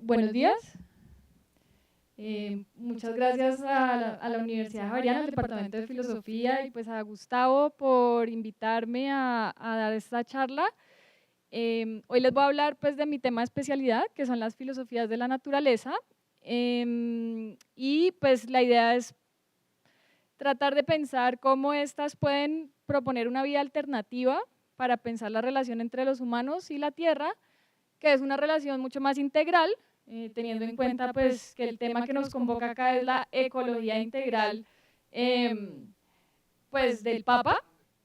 Buenos días. Muchas gracias a la Universidad Javeriana, al Departamento de Filosofía y pues a Gustavo por invitarme a dar esta charla. Hoy les voy a hablar pues de mi tema de especialidad, que son las filosofías de la naturaleza. Y pues la idea es tratar de pensar cómo estas pueden proponer una vía alternativa para pensar la relación entre los humanos y la Tierra, que es una relación mucho más integral, teniendo en cuenta pues, que el tema que nos convoca acá es la ecología integral pues, del Papa.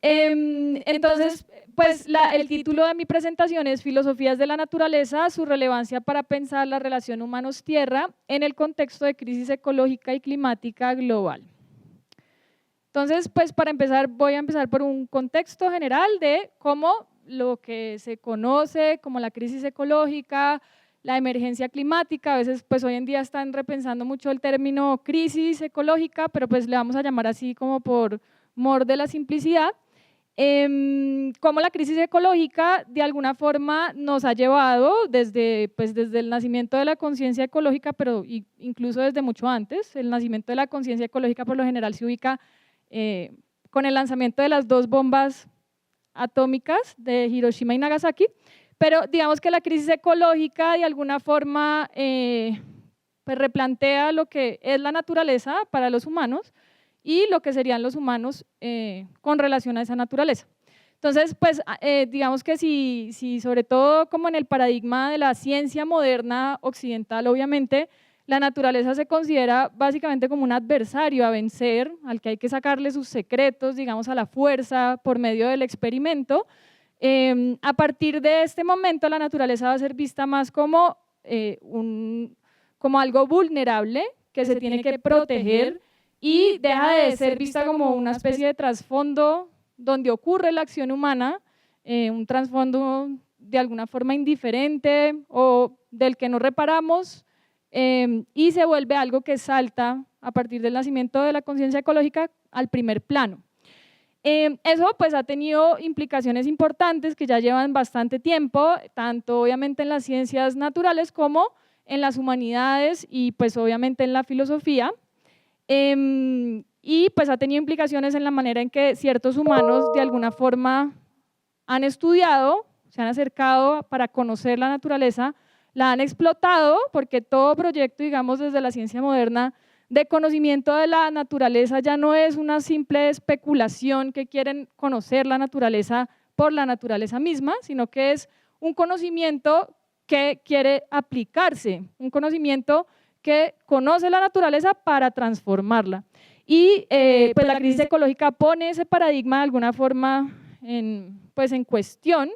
Entonces, pues el título de mi presentación es Filosofías de la naturaleza, su relevancia para pensar la relación humanos-tierra en el contexto de crisis ecológica y climática global. Entonces, pues para empezar, voy a empezar por un contexto general de cómo lo que se conoce como la crisis ecológica, la emergencia climática, a veces pues hoy en día están repensando mucho el término crisis ecológica, pero pues le vamos a llamar así como por mor de la simplicidad, cómo la crisis ecológica de alguna forma nos ha llevado desde el nacimiento de la conciencia ecológica, pero incluso desde mucho antes. El nacimiento de la conciencia ecológica por lo general se ubica con el lanzamiento de las 2 bombas atómicas de Hiroshima y Nagasaki, pero digamos que la crisis ecológica de alguna forma pues replantea lo que es la naturaleza para los humanos y lo que serían los humanos con relación a esa naturaleza. Entonces, pues digamos que si sobre todo como en el paradigma de la ciencia moderna occidental, obviamente, la naturaleza se considera básicamente como un adversario a vencer, al que hay que sacarle sus secretos, digamos, a la fuerza por medio del experimento. A partir de este momento la naturaleza va a ser vista más como, como algo vulnerable que se tiene que proteger y deja de ser vista como una especie de trasfondo donde ocurre la acción humana, un trasfondo de alguna forma indiferente o del que no reparamos, y se vuelve algo que salta a partir del nacimiento de la conciencia ecológica al primer plano. Eso pues ha tenido implicaciones importantes que ya llevan bastante tiempo, tanto obviamente en las ciencias naturales como en las humanidades y pues obviamente en la filosofía, y pues ha tenido implicaciones en la manera en que ciertos humanos de alguna forma han estudiado, se han acercado para conocer la naturaleza, la han explotado, porque todo proyecto, digamos, desde la ciencia moderna de conocimiento de la naturaleza ya no es una simple especulación que quieren conocer la naturaleza por la naturaleza misma, sino que es un conocimiento que quiere aplicarse, un conocimiento que conoce la naturaleza para transformarla. Y pues la crisis ecológica pone ese paradigma de alguna forma en cuestión,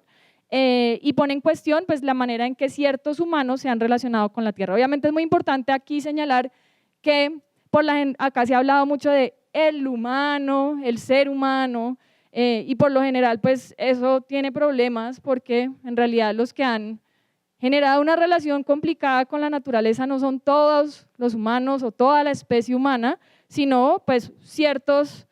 y pone en cuestión pues, la manera en que ciertos humanos se han relacionado con la Tierra. Obviamente es muy importante aquí señalar que acá se ha hablado mucho de el humano, el ser humano, y por lo general pues eso tiene problemas porque en realidad los que han generado una relación complicada con la naturaleza no son todos los humanos o toda la especie humana, sino pues ciertos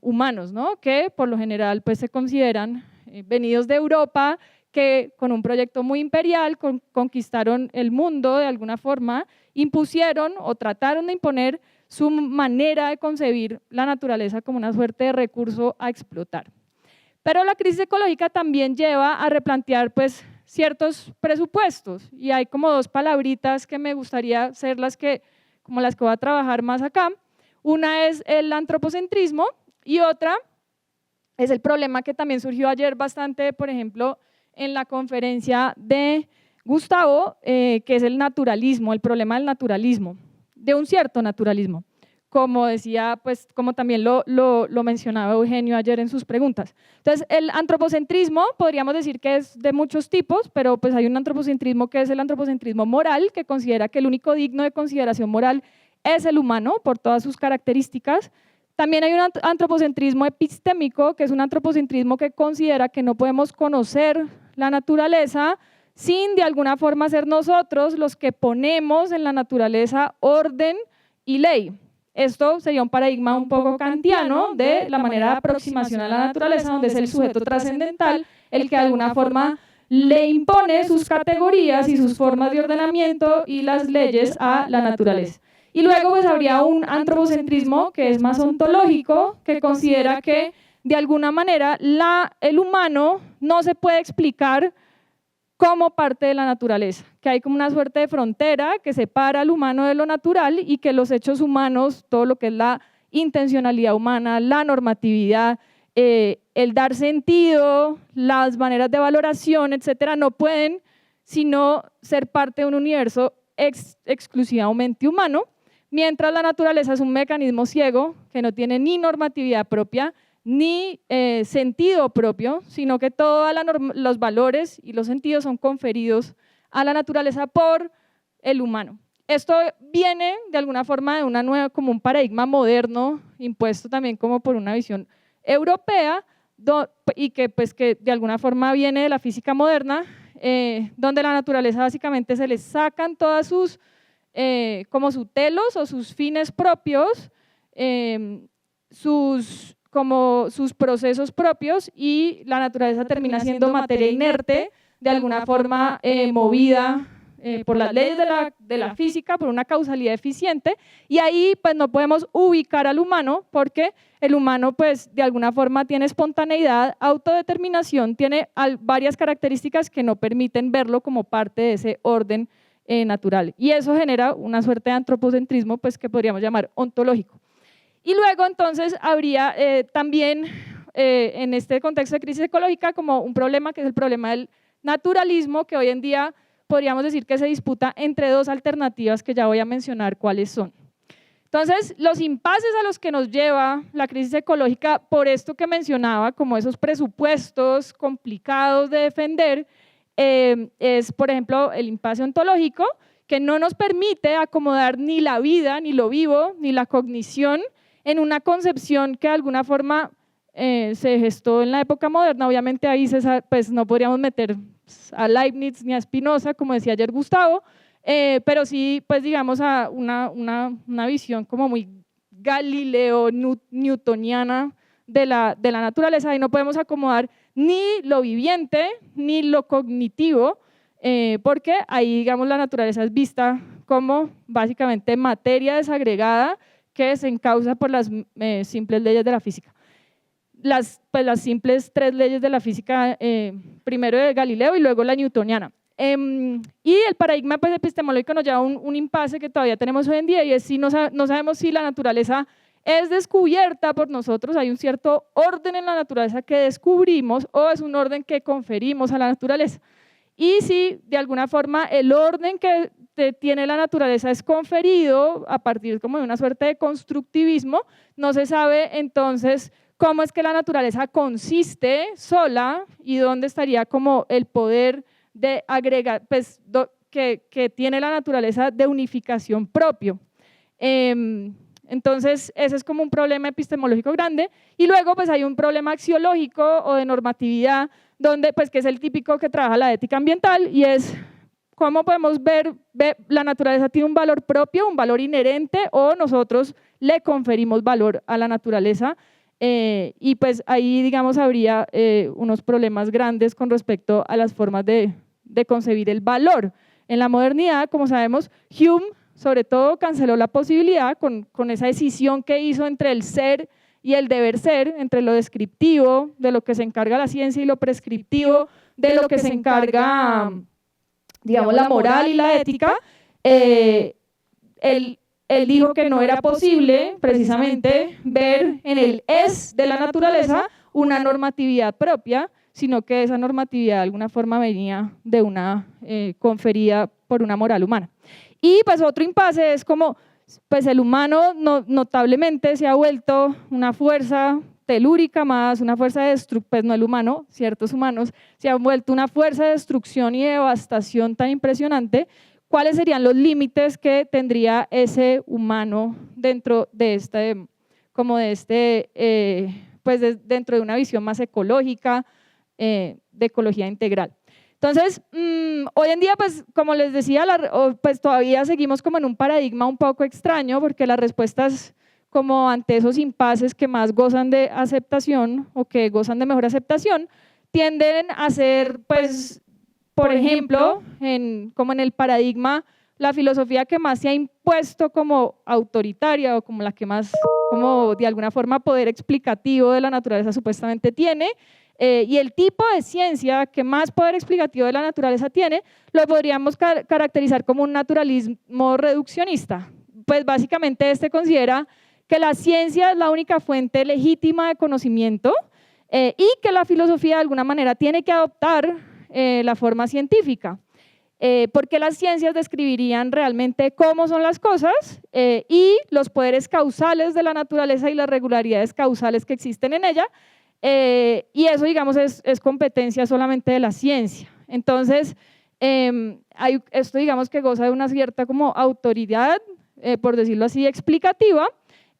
humanos, ¿no? Que por lo general pues se consideran venidos de Europa, que con un proyecto muy imperial conquistaron el mundo de alguna forma, impusieron o trataron de imponer su manera de concebir la naturaleza como una suerte de recurso a explotar. Pero la crisis ecológica también lleva a replantear pues, ciertos presupuestos y hay como 2 palabritas que me gustaría ser como las que voy a trabajar más acá. Una es el antropocentrismo y otra es el problema que también surgió ayer bastante, por ejemplo, en la conferencia de Gustavo, que es el naturalismo, el problema del naturalismo, de un cierto naturalismo, como decía, pues como también lo mencionaba Eugenio ayer en sus preguntas. Entonces, el antropocentrismo podríamos decir que es de muchos tipos, pero pues hay un antropocentrismo que es el antropocentrismo moral, que considera que el único digno de consideración moral es el humano, por todas sus características. También hay un antropocentrismo epistémico, que es un antropocentrismo que considera que no podemos conocer la naturaleza sin de alguna forma ser nosotros los que ponemos en la naturaleza orden y ley. Esto sería un paradigma un poco kantiano de la manera de aproximación a la naturaleza, donde es el sujeto trascendental el que de alguna forma le impone sus categorías y sus formas de ordenamiento y las leyes a la naturaleza. Y luego pues habría un antropocentrismo que es más ontológico, que considera que de alguna manera el humano no se puede explicar como parte de la naturaleza, que hay como una suerte de frontera que separa al humano de lo natural y que los hechos humanos, todo lo que es la intencionalidad humana, la normatividad, el dar sentido, las maneras de valoración, etcétera, no pueden sino ser parte de un universo exclusivamente humano, mientras la naturaleza es un mecanismo ciego que no tiene ni normatividad propia, ni sentido propio, sino que todos los valores y los sentidos son conferidos a la naturaleza por el humano. Esto viene de alguna forma de una nueva, como un paradigma moderno, impuesto también como por una visión europea, y que, pues, que de alguna forma viene de la física moderna, donde la naturaleza básicamente se le sacan todas sus como sus telos o sus fines propios, sus procesos propios, y la naturaleza termina siendo materia inerte, de alguna forma movida por las leyes de la física, por una causalidad eficiente, y ahí pues no podemos ubicar al humano, porque el humano pues de alguna forma tiene espontaneidad, autodeterminación, tiene varias características que no permiten verlo como parte de ese orden natural, y eso genera una suerte de antropocentrismo pues que podríamos llamar ontológico. Y luego entonces habría también en este contexto de crisis ecológica como un problema que es el problema del naturalismo, que hoy en día podríamos decir que se disputa entre dos alternativas que ya voy a mencionar cuáles son. Entonces, los impases a los que nos lleva la crisis ecológica, por esto que mencionaba, como esos presupuestos complicados de defender, es, por ejemplo, el impasse ontológico, que no nos permite acomodar ni la vida, ni lo vivo, ni la cognición en una concepción que de alguna forma se gestó en la época moderna. Obviamente ahí pues, no podríamos meter a Leibniz ni a Spinoza, como decía ayer Gustavo, pero sí, pues digamos, a una visión como muy galileo-newtoniana de la naturaleza, y no podemos acomodar ni lo viviente ni lo cognitivo, porque ahí, digamos, la naturaleza es vista como básicamente materia desagregada que se encausa por las simples leyes de la física. Las simples tres leyes de la física, primero de Galileo y luego la newtoniana. Y el paradigma pues, epistemológico nos lleva a un impasse que todavía tenemos hoy en día, y es si no sabemos si la naturaleza es descubierta por nosotros, hay un cierto orden en la naturaleza que descubrimos, o es un orden que conferimos a la naturaleza. Y si de alguna forma el orden que tiene la naturaleza es conferido a partir como de una suerte de constructivismo, no se sabe entonces cómo es que la naturaleza consiste sola y dónde estaría como el poder de agregar, pues, que tiene la naturaleza de unificación propio. Entonces, ese es como un problema epistemológico grande. Y luego pues hay un problema axiológico o de normatividad, donde, pues, que es el típico que trabaja la ética ambiental, y es cómo podemos ver la naturaleza tiene un valor propio, un valor inherente, o nosotros le conferimos valor a la naturaleza. Y pues ahí, digamos, habría unos problemas grandes con respecto a las formas de concebir el valor. En la modernidad, como sabemos, Hume sobre todo canceló la posibilidad con esa decisión que hizo entre el ser y el deber ser, entre lo descriptivo, de lo que se encarga la ciencia, y lo prescriptivo, de lo que se encarga, digamos, la moral y la ética. Él dijo que no era posible precisamente ver en el es de la naturaleza una normatividad propia, sino que esa normatividad de alguna forma venía de una conferida por una moral humana. Y pues otro impasse es como pues el humano notablemente se ha vuelto una fuerza telúrica más, una fuerza de destrucción, pues no el humano, ciertos humanos se han vuelto una fuerza de destrucción y devastación tan impresionante. ¿Cuáles serían los límites que tendría ese humano dentro de dentro de una visión más ecológica, de ecología integral? Entonces, hoy en día, pues, como les decía, pues todavía seguimos como en un paradigma un poco extraño, porque las respuestas como ante esos impases que más gozan de aceptación o que gozan de mejor aceptación tienden a ser, pues, por ejemplo, como en el paradigma, la filosofía que más se ha impuesto como autoritaria o como la que más, como de alguna forma, poder explicativo de la naturaleza supuestamente tiene, y el tipo de ciencia que más poder explicativo de la naturaleza tiene, lo podríamos caracterizar como un naturalismo reduccionista. Pues básicamente este considera que la ciencia es la única fuente legítima de conocimiento y que la filosofía de alguna manera tiene que adoptar la forma científica. Porque las ciencias describirían realmente cómo son las cosas y los poderes causales de la naturaleza y las regularidades causales que existen en ella, y eso, digamos, es competencia solamente de la ciencia. Entonces, esto, digamos, que goza de una cierta como autoridad, por decirlo así, explicativa,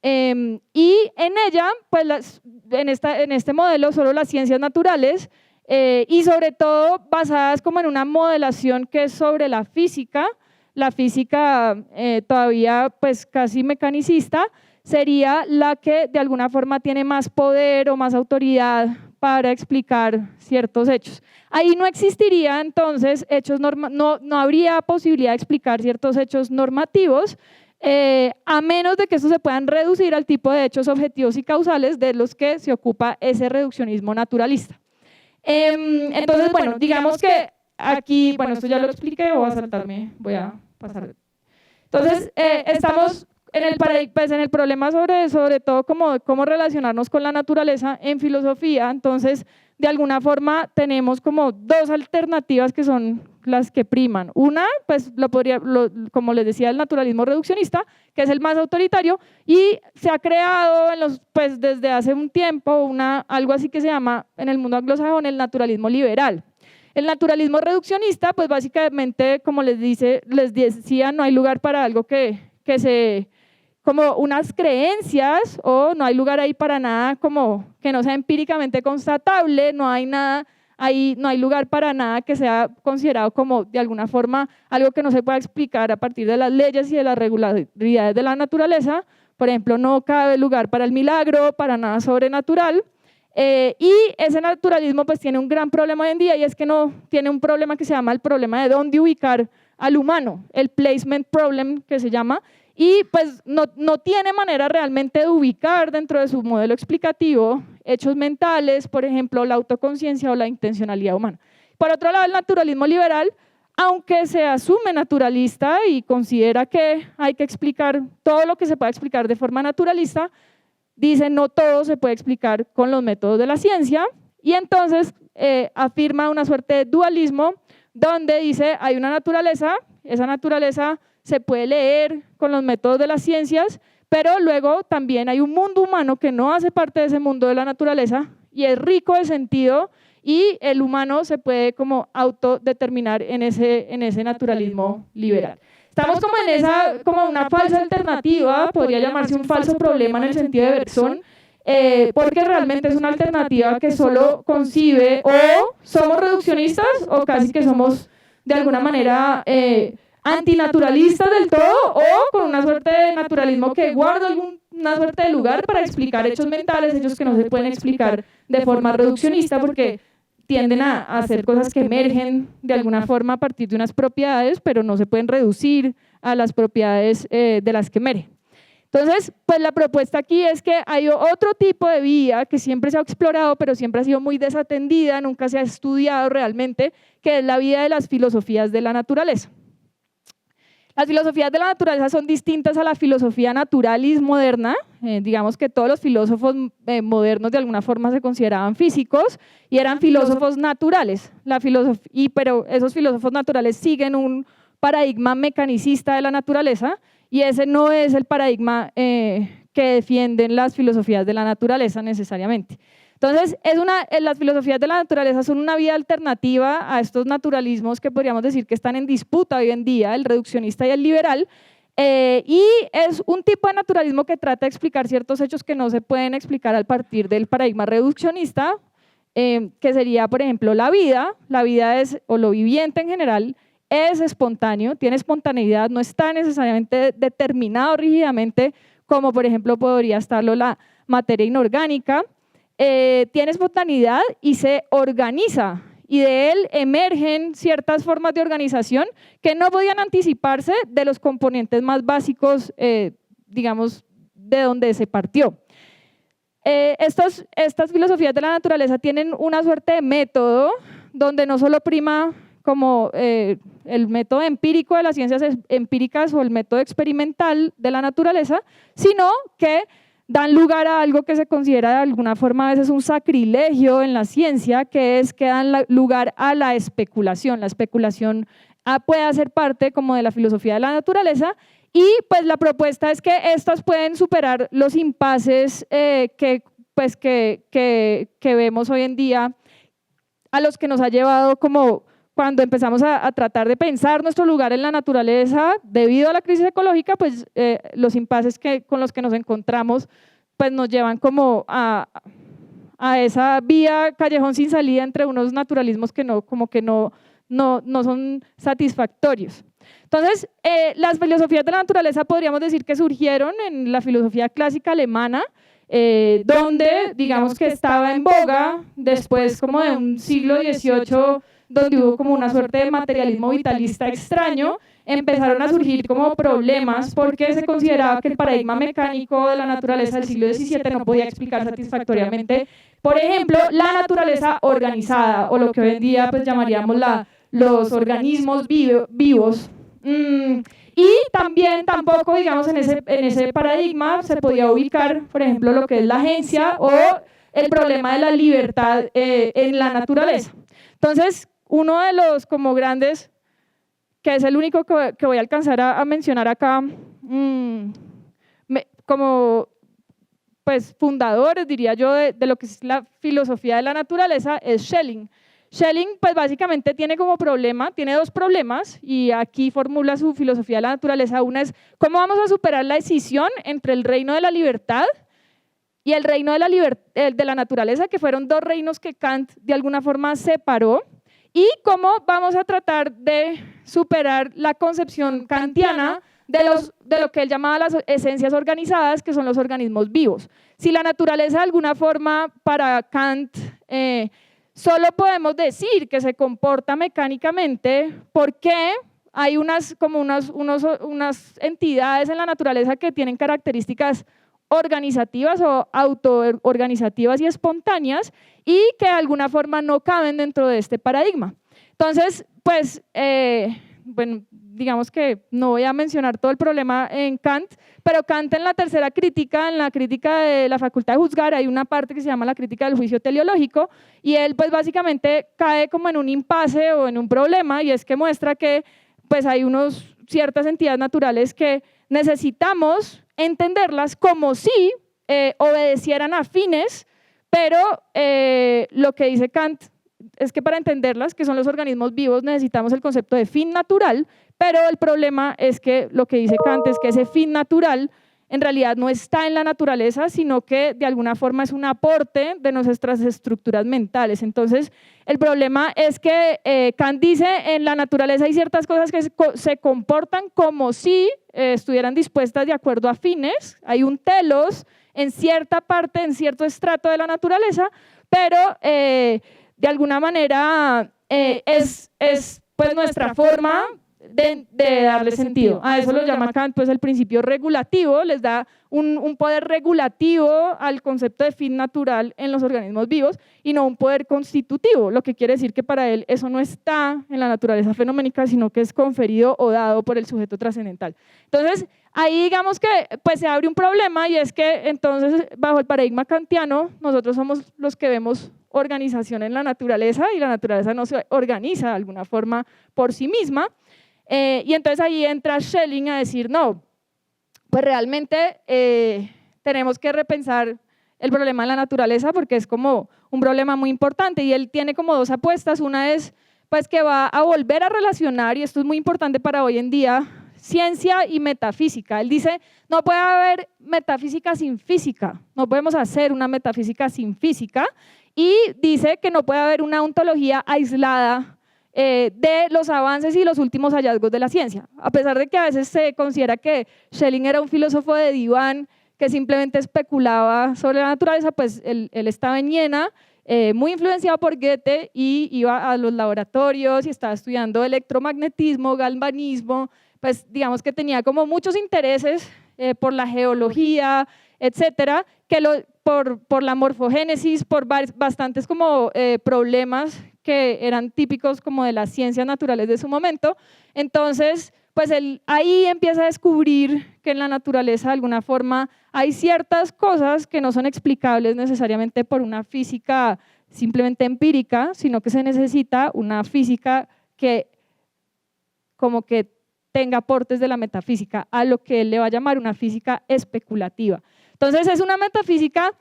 y en ella, pues en este modelo, solo las ciencias naturales, y sobre todo basadas como en una modelación que es sobre la física todavía pues casi mecanicista, sería la que de alguna forma tiene más poder o más autoridad para explicar ciertos hechos. Ahí no existiría entonces no habría posibilidad de explicar ciertos hechos normativos, a menos de que estos se puedan reducir al tipo de hechos objetivos y causales de los que se ocupa ese reduccionismo naturalista. Entonces, bueno, digamos que aquí, bueno, esto ya lo expliqué, voy a pasar. Entonces, estamos en el problema sobre todo cómo relacionarnos con la naturaleza en filosofía. Entonces, de alguna forma tenemos como dos alternativas que son las que priman. Una, pues como les decía, el naturalismo reduccionista, que es el más autoritario, y se ha creado pues desde hace un tiempo algo así que se llama en el mundo anglosajón el naturalismo liberal. El naturalismo reduccionista, pues básicamente, como les decía, no hay lugar para algo como unas creencias, o no hay lugar ahí para nada como que no sea empíricamente constatable, no hay lugar para nada que sea considerado como de alguna forma algo que no se pueda explicar a partir de las leyes y de las regularidades de la naturaleza. Por ejemplo, no cabe lugar para el milagro, para nada sobrenatural. Y ese naturalismo pues tiene un gran problema hoy en día, y es que no tiene un problema que se llama el problema de dónde ubicar al humano, el placement problem que se llama, y pues no tiene manera realmente de ubicar dentro de su modelo explicativo hechos mentales, por ejemplo, la autoconciencia o la intencionalidad humana. Por otro lado, el naturalismo liberal, aunque se asume naturalista y considera que hay que explicar todo lo que se pueda explicar de forma naturalista, dice no todo se puede explicar con los métodos de la ciencia, y entonces afirma una suerte de dualismo donde dice hay una naturaleza, esa naturaleza se puede leer con los métodos de las ciencias, pero luego también hay un mundo humano que no hace parte de ese mundo de la naturaleza y es rico de sentido, y el humano se puede como autodeterminar en ese naturalismo liberal. Estamos como una falsa alternativa, podría llamarse un falso problema en el sentido de Bergson, porque realmente es una alternativa que solo concibe o somos reduccionistas o casi que somos de alguna manera antinaturalistas del todo, o con una suerte de naturalismo que guarda una suerte de lugar para explicar hechos mentales, hechos que no se pueden explicar de forma reduccionista porque tienden a hacer cosas que emergen de alguna forma a partir de unas propiedades, pero no se pueden reducir a las propiedades de las que emergen. Entonces, pues la propuesta aquí es que hay otro tipo de vía que siempre se ha explorado, pero siempre ha sido muy desatendida, nunca se ha estudiado realmente, que es la vía de las filosofías de la naturaleza. Las filosofías de la naturaleza son distintas a la filosofía naturalis moderna. Digamos que todos los filósofos modernos de alguna forma se consideraban físicos y eran filósofos naturales. Pero esos filósofos naturales siguen un paradigma mecanicista de la naturaleza, y ese no es el paradigma que defienden las filosofías de la naturaleza necesariamente. Entonces, las filosofías de la naturaleza son una vía alternativa a estos naturalismos que podríamos decir que están en disputa hoy en día, el reduccionista y el liberal, y es un tipo de naturalismo que trata de explicar ciertos hechos que no se pueden explicar a partir del paradigma reduccionista, que sería, por ejemplo, la vida. La vida o lo viviente en general, es espontáneo, tiene espontaneidad, no está necesariamente determinado rígidamente como, por ejemplo, podría estarlo la materia inorgánica. Tiene espontaneidad y se organiza, y de él emergen ciertas formas de organización que no podían anticiparse de los componentes más básicos, digamos, de donde se partió. Estas filosofías de la naturaleza tienen una suerte de método donde no solo prima como el método empírico de las ciencias empíricas o el método experimental de la naturaleza, sino que dan lugar a algo que se considera de alguna forma a veces un sacrilegio en la ciencia, que es que dan lugar a la especulación. La especulación puede ser parte como de la filosofía de la naturaleza, y pues la propuesta es que estas pueden superar los impases que vemos hoy en día, a los que nos ha llevado como cuando empezamos a tratar de pensar nuestro lugar en la naturaleza debido a la crisis ecológica, pues los impases con los que nos encontramos pues nos llevan como a esa vía callejón sin salida entre unos naturalismos que no son satisfactorios. Entonces, las filosofías de la naturaleza podríamos decir que surgieron en la filosofía clásica alemana, donde digamos que estaba en boga después como de un siglo XVIII, donde hubo como una suerte de materialismo vitalista extraño. Empezaron a surgir como problemas porque se consideraba que el paradigma mecánico de la naturaleza del siglo XVII no podía explicar satisfactoriamente, por ejemplo, la naturaleza organizada, o lo que hoy en día pues llamaríamos los organismos vivos. Y también tampoco, digamos, en ese paradigma se podía ubicar, por ejemplo, lo que es la agencia o el problema de la libertad en la naturaleza. Entonces, uno de los como grandes, que es el único que voy a alcanzar a mencionar acá, como pues fundadores, diría yo, de lo que es la filosofía de la naturaleza, es Schelling. Schelling, pues básicamente tiene dos problemas, y aquí formula su filosofía de la naturaleza. Una es, ¿cómo vamos a superar la escisión entre el reino de la libertad y el reino de la naturaleza, que fueron dos reinos que Kant de alguna forma separó? ¿Y cómo vamos a tratar de superar la concepción kantiana de lo que él llamaba las esencias organizadas, que son los organismos vivos? Si la naturaleza de alguna forma para Kant solo podemos decir que se comporta mecánicamente, porque hay unas entidades en la naturaleza que tienen características organizativas o autoorganizativas y espontáneas, y que de alguna forma no caben dentro de este paradigma. Entonces, pues, bueno, digamos que no voy a mencionar todo el problema en Kant, pero Kant en la tercera crítica, en la crítica de la facultad de juzgar, hay una parte que se llama la crítica del juicio teleológico, y él pues básicamente cae como en un impasse o en un problema, y es que muestra que pues hay ciertas entidades naturales que necesitamos entenderlas como si obedecieran a fines, pero lo que dice Kant es que para entenderlas, que son los organismos vivos, necesitamos el concepto de fin natural, pero el problema es que lo que dice Kant es que ese fin natural en realidad no está en la naturaleza, sino que de alguna forma es un aporte de nuestras estructuras mentales. Entonces, el problema es que Kant dice, en la naturaleza hay ciertas cosas que se comportan como si estuvieran dispuestas de acuerdo a fines, hay un telos en cierta parte, en cierto estrato de la naturaleza, pero de alguna manera es pues nuestra forma de darle sentido. A eso lo llama Kant pues el principio regulativo, les da un poder regulativo al concepto de fin natural en los organismos vivos y no un poder constitutivo, lo que quiere decir que para él eso no está en la naturaleza fenoménica, sino que es conferido o dado por el sujeto trascendental. Entonces, ahí digamos que pues se abre un problema, y es que entonces bajo el paradigma kantiano nosotros somos los que vemos organización en la naturaleza, y la naturaleza no se organiza de alguna forma por sí misma. Y entonces ahí entra Schelling a decir, no, pues realmente tenemos que repensar el problema de la naturaleza, porque es como un problema muy importante, y él tiene como dos apuestas. Una es pues que va a volver a relacionar, y esto es muy importante para hoy en día, ciencia y metafísica. Él dice, no puede haber metafísica sin física, no podemos hacer una metafísica sin física, y dice que no puede haber una ontología aislada de los avances y los últimos hallazgos de la ciencia. A pesar de que a veces se considera que Schelling era un filósofo de diván que simplemente especulaba sobre la naturaleza, pues él estaba en Jena muy influenciado por Goethe, y iba a los laboratorios y estaba estudiando electromagnetismo, galvanismo, pues digamos que tenía como muchos intereses por la geología, etcétera, por la morfogénesis, por bastantes como problemas que eran típicos como de las ciencias naturales de su momento. Entonces, pues él ahí empieza a descubrir que en la naturaleza de alguna forma hay ciertas cosas que no son explicables necesariamente por una física simplemente empírica, sino que se necesita una física que como que tenga aportes de la metafísica, a lo que él le va a llamar una física especulativa. Entonces es una metafísica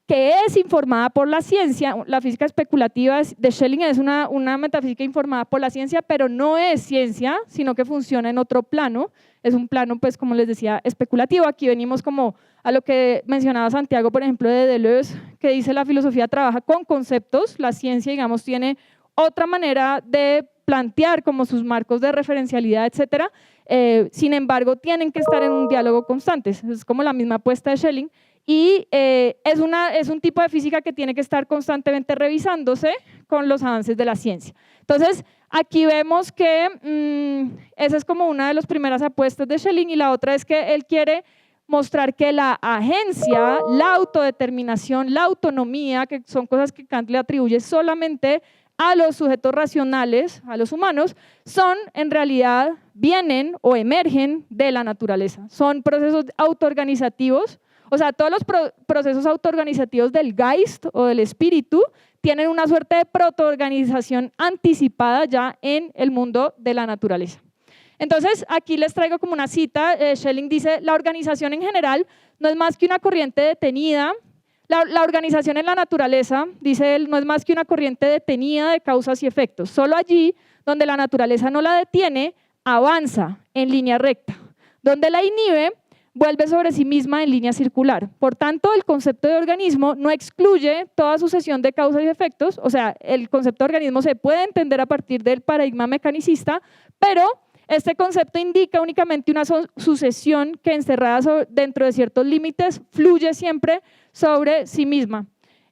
que es informada por la ciencia. La física especulativa de Schelling es una metafísica informada por la ciencia, pero no es ciencia, sino que funciona en otro plano. Es un plano, pues, como les decía, especulativo. Aquí venimos como a lo que mencionaba Santiago, por ejemplo, de Deleuze, que dice la filosofía trabaja con conceptos, la ciencia, digamos, tiene otra manera de plantear como sus marcos de referencialidad, etcétera. Sin embargo, tienen que estar en un diálogo constante. Es como la misma apuesta de Schelling. Y es un tipo de física que tiene que estar constantemente revisándose con los avances de la ciencia. Entonces, aquí vemos que esa es como una de las primeras apuestas de Schelling, y la otra es que él quiere mostrar que la agencia, la autodeterminación, la autonomía, que son cosas que Kant le atribuye solamente a los sujetos racionales, a los humanos, son en realidad, vienen o emergen de la naturaleza. Son procesos autoorganizativos. O sea, todos los procesos autoorganizativos del Geist o del espíritu tienen una suerte de protoorganización anticipada ya en el mundo de la naturaleza. Entonces, aquí les traigo como una cita. Schelling dice, la organización en general no es más que una corriente detenida. La organización en la naturaleza, dice él, no es más que una corriente detenida de causas y efectos. Solo allí, donde la naturaleza no la detiene, avanza en línea recta. Donde la inhibe, vuelve sobre sí misma en línea circular. Por tanto, el concepto de organismo no excluye toda sucesión de causas y efectos. O sea, el concepto de organismo se puede entender a partir del paradigma mecanicista, pero este concepto indica únicamente una sucesión que, encerrada dentro de ciertos límites, fluye siempre sobre sí misma.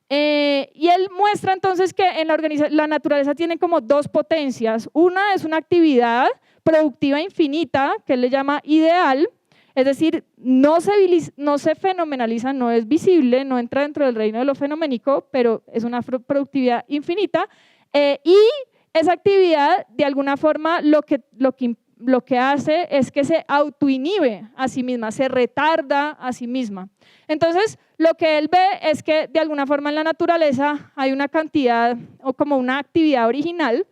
Y él muestra entonces que en la naturaleza tiene como dos potencias. Una es una actividad productiva infinita, que él le llama ideal, es decir, no se fenomenaliza, no es visible, no entra dentro del reino de lo fenoménico, pero es una productividad infinita, y esa actividad, de alguna forma, lo que hace es que se autoinhibe a sí misma, se retarda a sí misma. Entonces, lo que él ve es que, de alguna forma, en la naturaleza hay una cantidad, o como una actividad original,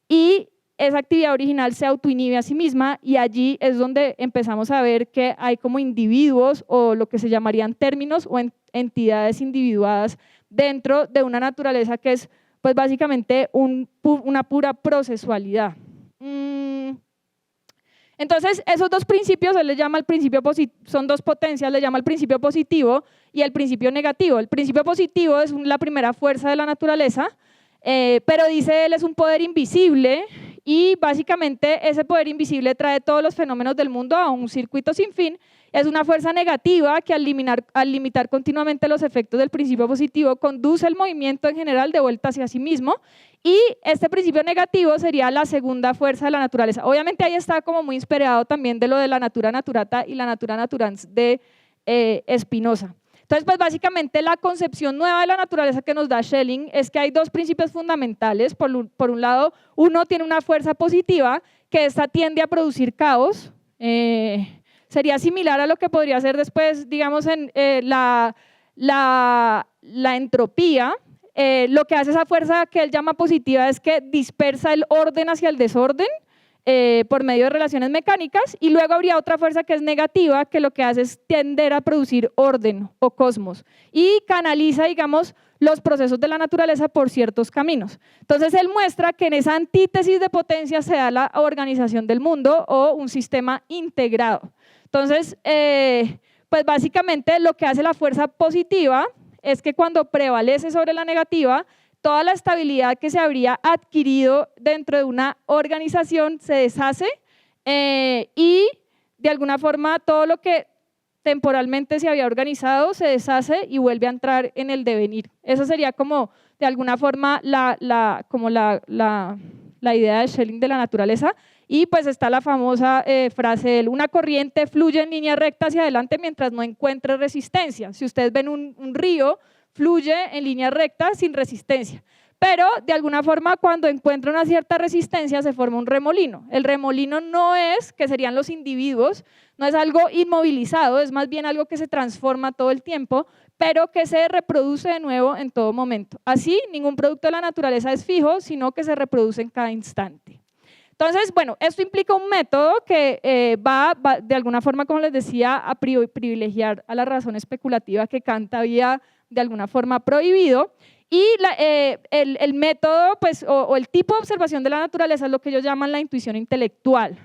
y esa actividad original se autoinhibe a sí misma, y allí es donde empezamos a ver que hay como individuos o lo que se llamarían términos o entidades individuadas dentro de una naturaleza que es pues básicamente una pura procesualidad. Entonces esos dos principios, él le llama el principio positivo, son dos potencias, le llama el principio positivo y el principio negativo. El principio positivo es la primera fuerza de la naturaleza, pero dice él es un poder invisible, y básicamente ese poder invisible trae todos los fenómenos del mundo a un circuito sin fin. Es una fuerza negativa que al limitar continuamente los efectos del principio positivo conduce el movimiento en general de vuelta hacia sí mismo, y este principio negativo sería la segunda fuerza de la naturaleza. Obviamente ahí está como muy inspirado también de lo de la natura naturata y la natura naturans de Spinoza. Entonces, pues básicamente la concepción nueva de la naturaleza que nos da Schelling es que hay dos principios fundamentales. Por un lado, uno tiene una fuerza positiva, que esta tiende a producir caos. Sería similar a lo que podría ser después, digamos, en la entropía. Lo que hace esa fuerza que él llama positiva es que dispersa el orden hacia el desorden, por medio de relaciones mecánicas, y luego habría otra fuerza que es negativa, que lo que hace es tender a producir orden o cosmos, y canaliza, digamos, los procesos de la naturaleza por ciertos caminos. Entonces él muestra que en esa antítesis de potencia se da la organización del mundo o un sistema integrado. Entonces, pues básicamente lo que hace la fuerza positiva es que cuando prevalece sobre la negativa, toda la estabilidad que se habría adquirido dentro de una organización se deshace, y de alguna forma todo lo que temporalmente se había organizado, se deshace y vuelve a entrar en el devenir. Esa sería como, de alguna forma, la idea de Schelling de la naturaleza. Y pues está la famosa frase de él: una corriente fluye en línea recta hacia adelante mientras no encuentre resistencia. Si ustedes ven un río, fluye en línea recta sin resistencia. Pero de alguna forma cuando encuentra una cierta resistencia se forma un remolino. El remolino no es, que serían los individuos, no es algo inmovilizado, es más bien algo que se transforma todo el tiempo, pero que se reproduce de nuevo en todo momento. Así, ningún producto de la naturaleza es fijo, sino que se reproduce en cada instante. Entonces, bueno, esto implica un método que va de alguna forma, como les decía, a privilegiar a la razón especulativa que Kant había de alguna forma prohibido. Y el método, pues, o el tipo de observación de la naturaleza es lo que ellos llaman la intuición intelectual.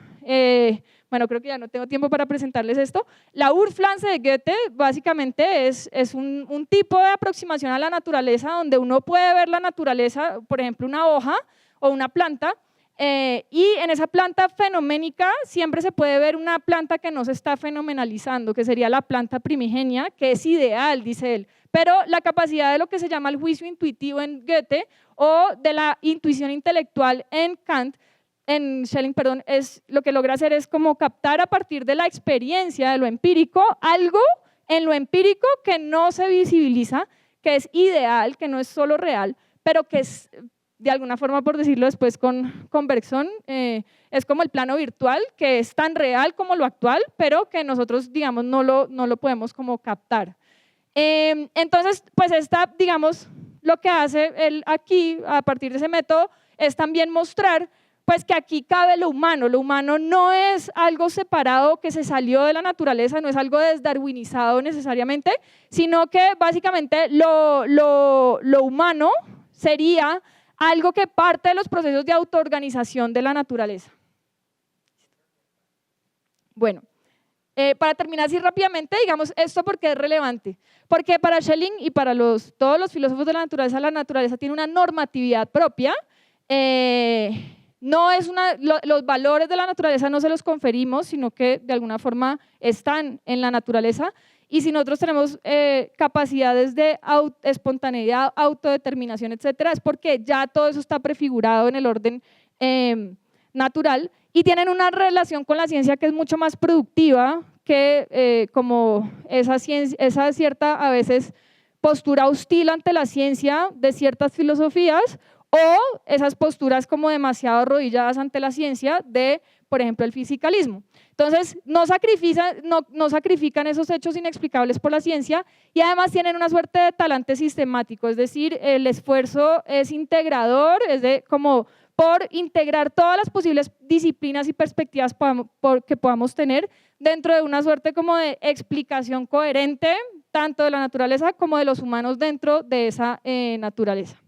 Bueno, creo que ya no tengo tiempo para presentarles esto. La Urpflanze de Goethe básicamente es un tipo de aproximación a la naturaleza donde uno puede ver la naturaleza, por ejemplo, una hoja o una planta, y en esa planta fenoménica siempre se puede ver una planta que no se está fenomenalizando, que sería la planta primigenia, que es ideal, dice él. Pero la capacidad de lo que se llama el juicio intuitivo en Goethe o de la intuición intelectual en Schelling, perdón, es lo que logra hacer es como captar a partir de la experiencia, de lo empírico, algo en lo empírico que no se visibiliza, que es ideal, que no es solo real, pero que es, de alguna forma, por decirlo después con Bergson, es como el plano virtual, que es tan real como lo actual, pero que nosotros, digamos, no lo podemos como captar. Entonces, pues digamos, lo que hace él aquí, a partir de ese método, es también mostrar pues que aquí cabe lo humano no es algo separado que se salió de la naturaleza, no es algo desdarwinizado necesariamente, sino que básicamente lo humano sería algo que parte de los procesos de autoorganización de la naturaleza. Bueno. Para terminar así rápidamente, digamos esto porque es relevante, porque para Schelling y para todos los filósofos de la naturaleza tiene una normatividad propia, los valores de la naturaleza no se los conferimos, sino que de alguna forma están en la naturaleza, y si nosotros tenemos capacidades de espontaneidad, autodeterminación, etcétera, es porque ya todo eso está prefigurado en el orden natural, y tienen una relación con la ciencia que es mucho más productiva que como esa cierta, a veces, postura hostil ante la ciencia de ciertas filosofías, o esas posturas como demasiado arrodilladas ante la ciencia de, por ejemplo, el fisicalismo. Entonces, no sacrifican esos hechos inexplicables por la ciencia, y además tienen una suerte de talante sistemático, es decir, el esfuerzo es integrador, como por integrar todas las posibles disciplinas y perspectivas que podamos tener dentro de una suerte como de explicación coherente tanto de la naturaleza como de los humanos dentro de esa naturaleza.